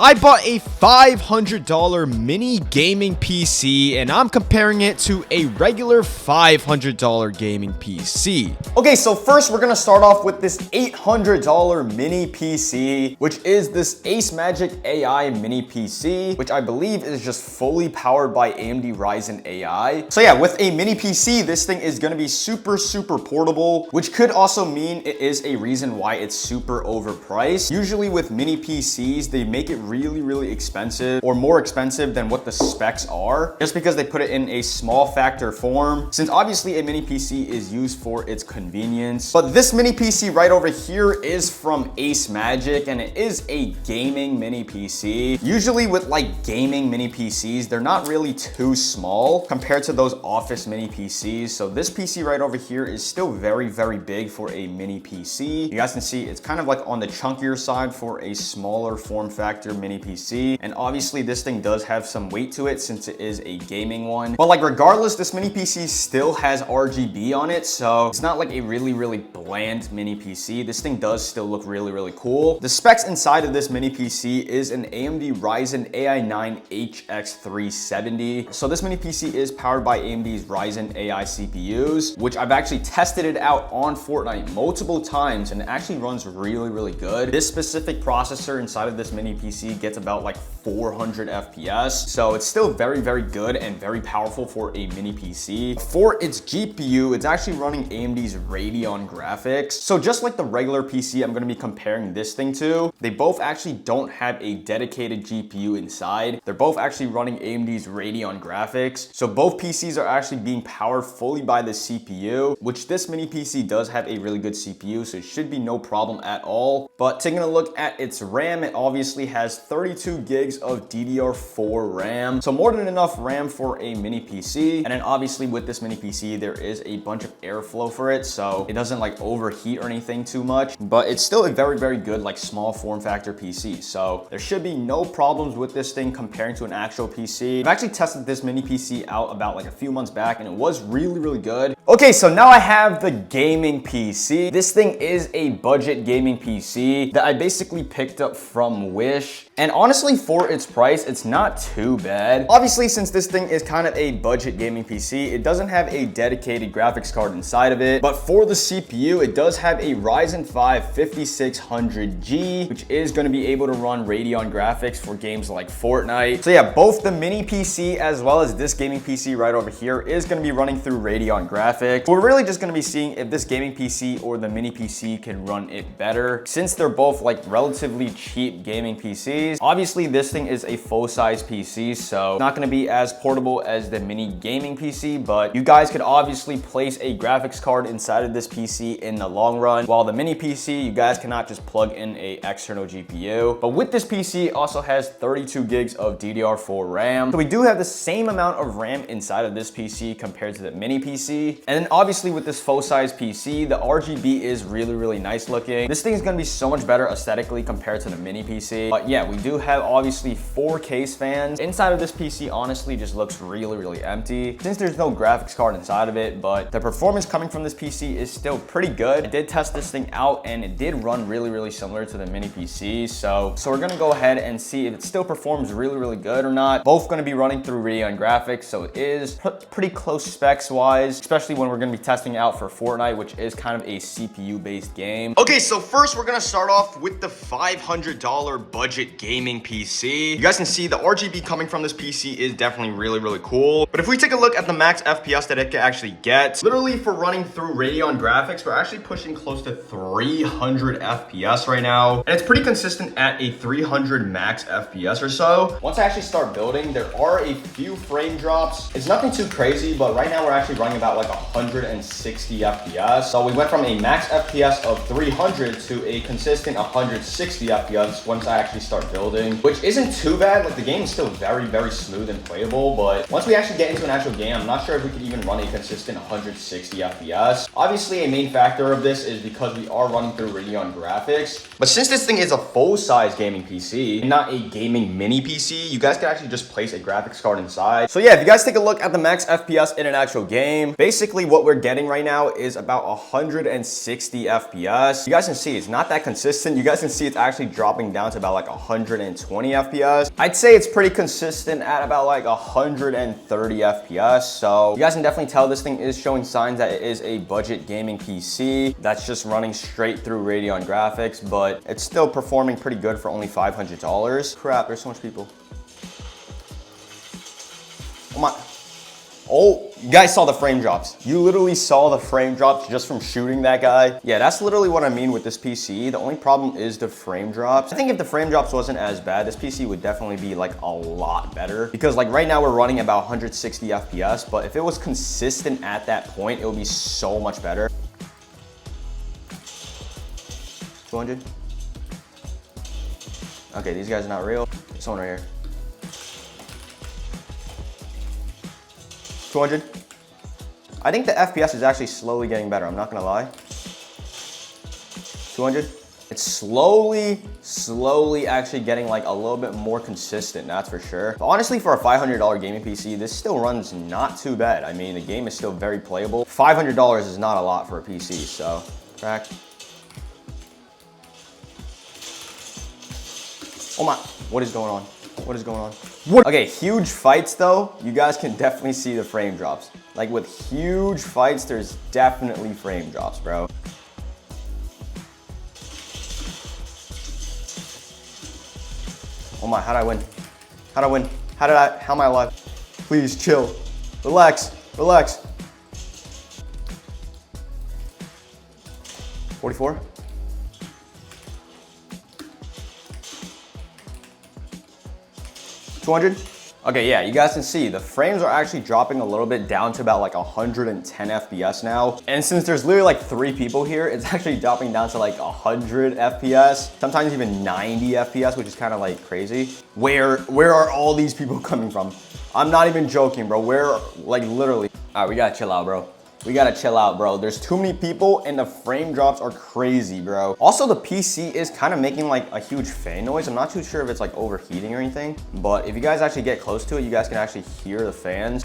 I bought a $500 mini gaming PC and I'm comparing it to a regular $500 gaming PC. Okay, so first we're gonna start off with this $800 mini PC, which is this Ace Magic AI mini PC, which I believe is just fully powered by AMD Ryzen AI. So yeah, with a mini PC, this thing is gonna be super portable, which could also mean it is a reason why it's super overpriced. Usually with mini PCs, they make it really expensive, or more expensive than what the specs are, just because they put it in a small factor form, since obviously a mini PC is used for its convenience. But this mini PC right over here is from Ace Magic, and it is a gaming mini PC. Usually with like gaming mini PCs, they're not really too small compared to those office mini PCs. So this PC right over here is still very big for a mini PC. You guys can see it's kind of like on the chunkier side for a smaller form factor mini PC. And obviously this thing does have some weight to it since it is a gaming one. But like regardless, this mini PC still has RGB on it. So it's not like a really bland mini PC. This thing does still look really cool. The specs inside of this mini PC is an AMD Ryzen AI 9 HX370. So this mini PC is powered by AMD's Ryzen AI CPUs, which I've actually tested it out on Fortnite multiple times and it actually runs really good. This specific processor inside of this mini PC gets about like 400 FPS. So it's still very good and very powerful for a mini PC. For its GPU, it's actually running AMD's Radeon graphics. So just like the regular PC I'm gonna be comparing this thing to, they both actually don't have a dedicated GPU inside. They're both actually running AMD's Radeon graphics. So both PCs are actually being powered fully by the CPU, which this mini PC does have a really good CPU, so it should be no problem at all. But taking a look at its RAM, it obviously has 32 gigs of DDR4 RAM. So more than enough RAM for a mini PC. And then obviously with this mini PC, there is a bunch of airflow for it, so it doesn't like overheat or anything too much, but it's still a very good like small form factor PC. So there should be no problems with this thing comparing to an actual PC. I've actually tested this mini PC out about like a few months back and it was really good. Okay, so now I have the gaming PC. This thing is a budget gaming PC that I basically picked up from Wish. And honestly, for its price, it's not too bad. Obviously, since this thing is kind of a budget gaming PC, it doesn't have a dedicated graphics card inside of it. But for the CPU, it does have a Ryzen 5 5600G, which is going to be able to run Radeon graphics for games like Fortnite. So yeah, both the mini PC as well as this gaming PC right over here is going to be running through Radeon graphics. We're really just going to be seeing if this gaming PC or the mini PC can run it better, since they're both like relatively cheap gaming PCs. Obviously, this thing is a full-size PC, so it's not going to be as portable as the mini gaming PC, but you guys could obviously place a graphics card inside of this PC in the long run, while the mini PC, you guys cannot just plug in a external GPU. But with this PC, it also has 32 gigs of DDR4 RAM. So we do have the same amount of RAM inside of this PC compared to the mini PC. And then obviously with this full-size PC, the RGB is really nice looking. This thing is going to be so much better aesthetically compared to the mini PC. But yeah, we do have obviously 4 case fans. Inside of this PC honestly just looks really empty since there's no graphics card inside of it, but the performance coming from this PC is still pretty good. I did test this thing out and it did run really similar to the mini PC. So we're gonna go ahead and see if it still performs really good or not. Both gonna be running through Radeon graphics, so it is pretty close specs wise, especially when we're gonna be testing it out for Fortnite, which is kind of a CPU based game. Okay, so first we're gonna start off with the $500 budget gaming PC. You guys can see the RGB coming from this PC is definitely really cool. But if we take a look at the max FPS that it can actually get, literally for running through Radeon graphics, we're actually pushing close to 300 FPS right now. And it's pretty consistent at a 300 max FPS or so. Once I actually start building, there are a few frame drops. It's nothing too crazy, but right now we're actually running about like 160 FPS. So we went from a max FPS of 300 to a consistent 160 FPS once I actually start building, which isn't too bad. Like the game is still very smooth and playable, but once we actually get into an actual game, I'm not sure if we could even run a consistent 160 FPS. Obviously, a main factor of this is because we are running through Radeon graphics, but since this thing is a full-size gaming PC and not a gaming mini PC, you guys can actually just place a graphics card inside. So yeah, if you guys take a look at the max FPS in an actual game, basically what we're getting right now is about 160 FPS. You guys can see it's not that consistent. You guys can see it's actually dropping down to about like 100 120 FPS. I'd say it's pretty consistent at about like 130 FPS. So you guys can definitely tell this thing is showing signs that it is a budget gaming PC that's just running straight through Radeon graphics, but it's still performing pretty good for only $500. Crap, there's so much people. Oh my. Oh, you guys saw the frame drops. You literally saw the frame drops just from shooting that guy. Yeah, that's literally what I mean with this PC. The only problem is the frame drops. I think if the frame drops wasn't as bad, this PC would definitely be like a lot better. Because like right now we're running about 160 FPS, but if it was consistent at that point, it would be so much better. 200. Okay, these guys are not real. There's someone right here. 200. I think the FPS is actually slowly getting better, I'm not gonna lie. 200. It's slowly actually getting like a little bit more consistent, that's for sure. But honestly, for a $500 gaming PC, this still runs not too bad. I mean, the game is still very playable. $500 is not a lot for a PC, so crack. Oh my, what is going on? What is going on? What? Okay, huge fights though, you guys can definitely see the frame drops. Like with huge fights, there's definitely frame drops, bro. Oh my, how'd I win? How'd I win? How am I alive? Please chill, relax, relax. 44. 200. Okay, yeah, you guys can see the frames are actually dropping a little bit down to about like 110 FPS now. And since there's literally like 3 people here, it's actually dropping down to like 100 FPS, sometimes even 90 FPS, which is kind of like crazy. Where are all these people coming from? I'm not even joking, bro. Where, like literally. All right, we gotta chill out, bro. We gotta chill out, bro. There's too many people and the frame drops are crazy, bro. Also, the PC is kind of making like a huge fan noise. I'm not too sure if it's like overheating or anything, but if you guys actually get close to it, you guys can actually hear the fans.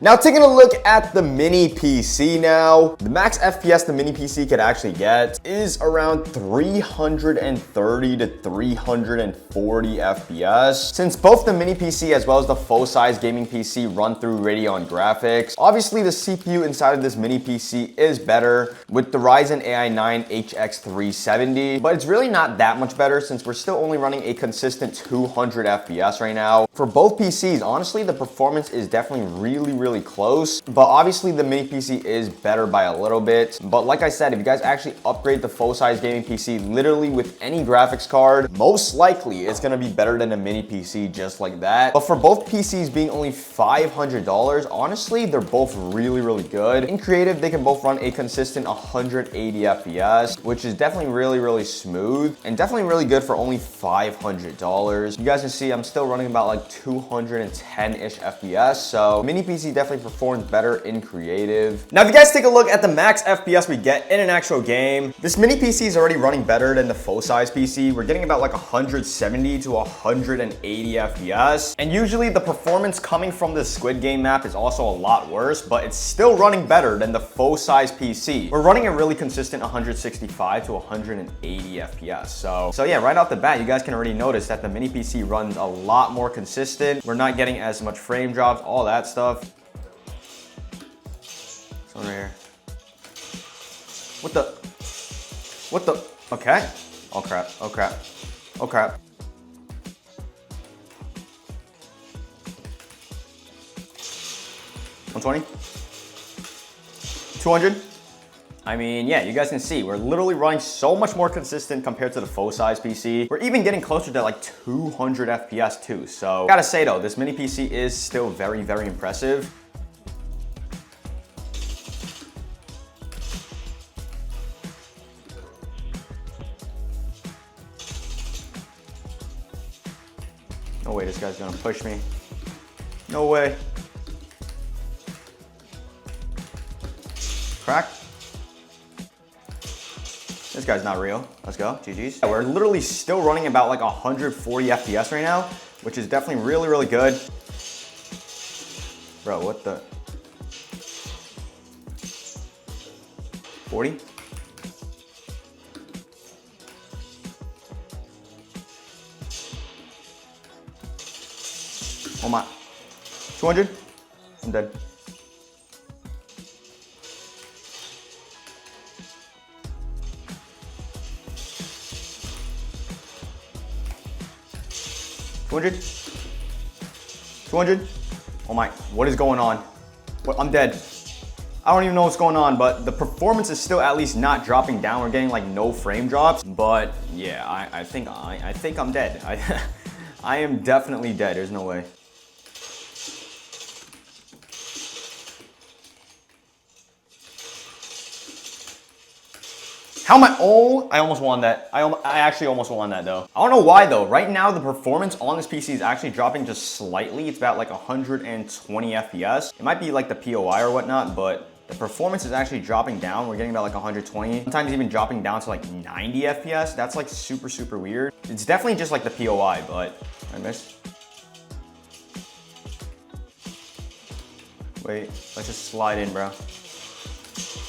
Now taking a look at the mini PC now, the max FPS the mini PC could actually get is around 330 to 340 FPS. Since both the mini PC as well as the full-size gaming PC run through Radeon graphics, obviously the CPU inside of this mini PC is better with the Ryzen AI 9 HX370, but it's really not that much better since we're still only running a consistent 200 FPS right now. For both PCs, honestly, the performance is definitely really close, but obviously the mini PC is better by a little bit. But like I said, if you guys actually upgrade the full-size gaming PC literally with any graphics card, most likely it's gonna be better than a mini PC just like that. But for both PCs being only $500, honestly, they're both really good. In creative, they can both run a consistent 180 FPS, which is definitely really smooth and definitely really good for only $500. You guys can see I'm still running about like 210-ish FPS, so mini PC definitely performs better in creative. Now, if you guys take a look at the max FPS we get in an actual game, this mini PC is already running better than the full-size PC. We're getting about like 170 to 180 FPS. And usually the performance coming from the Squid Game map is also a lot worse, but it's still running better than the full-size PC. We're running a really consistent 165 to 180 FPS. So yeah, right off the bat, you guys can already notice that the mini PC runs a lot more consistent. We're not getting as much frame drops, all that stuff. Over here. What the? Okay. Oh crap, oh crap, oh crap. $120? $200? I mean, yeah, you guys can see, we're literally running so much more consistent compared to the full-size PC. We're even getting closer to like 200 FPS too. So, gotta say though, this mini PC is still very impressive. No way this guy's gonna push me. No way. Crack. This guy's not real. Let's go, GG's. Yeah, we're literally still running about like 140 FPS right now, which is definitely really good. Bro, what the? 40? Oh my. 200? I'm dead. $200? Oh my, what is going on? What, I'm dead. I don't even know what's going on, but the performance is still at least not dropping down. We're getting like no frame drops, but yeah, I think I'm dead. I am definitely dead, there's no way. How am I? Oh, I almost won that. I actually almost won that though. I don't know why though. Right now, the performance on this PC is actually dropping just slightly. It's about like 120 FPS. It might be like the POI or whatnot, but the performance is actually dropping down. We're getting about like 120. Sometimes even dropping down to like 90 FPS. That's like super, super weird. It's definitely just like the POI, but I missed. Wait, let's just slide in, bro.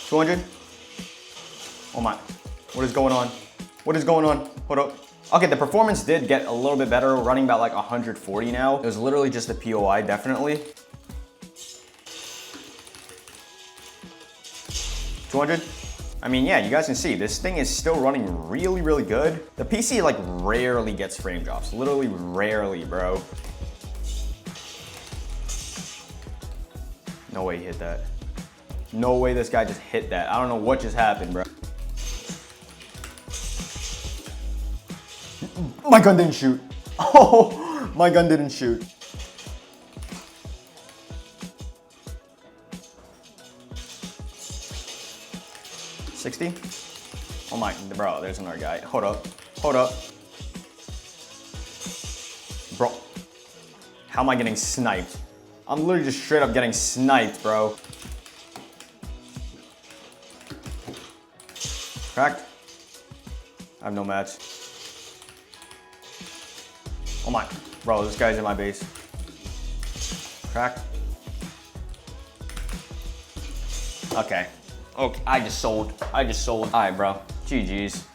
200? Oh my, what is going on? What is going on? Hold up. Okay, the performance did get a little bit better. We're running about like 140 now. It was literally just the POI, definitely. 200? I mean, yeah, you guys can see, this thing is still running really, really good. The PC like rarely gets frame drops, literally rarely, bro. No way he hit that. No way this guy just hit that. I don't know what just happened, bro. My gun didn't shoot. Oh, my gun didn't shoot. $60? Oh my, bro, there's another guy. Hold up, hold up. Bro, how am I getting sniped? I'm literally just straight up getting sniped, bro. Cracked? I have no match. Oh my, bro, this guy's in my base. Cracked. Okay. Okay, I just sold. All right, bro. GG's.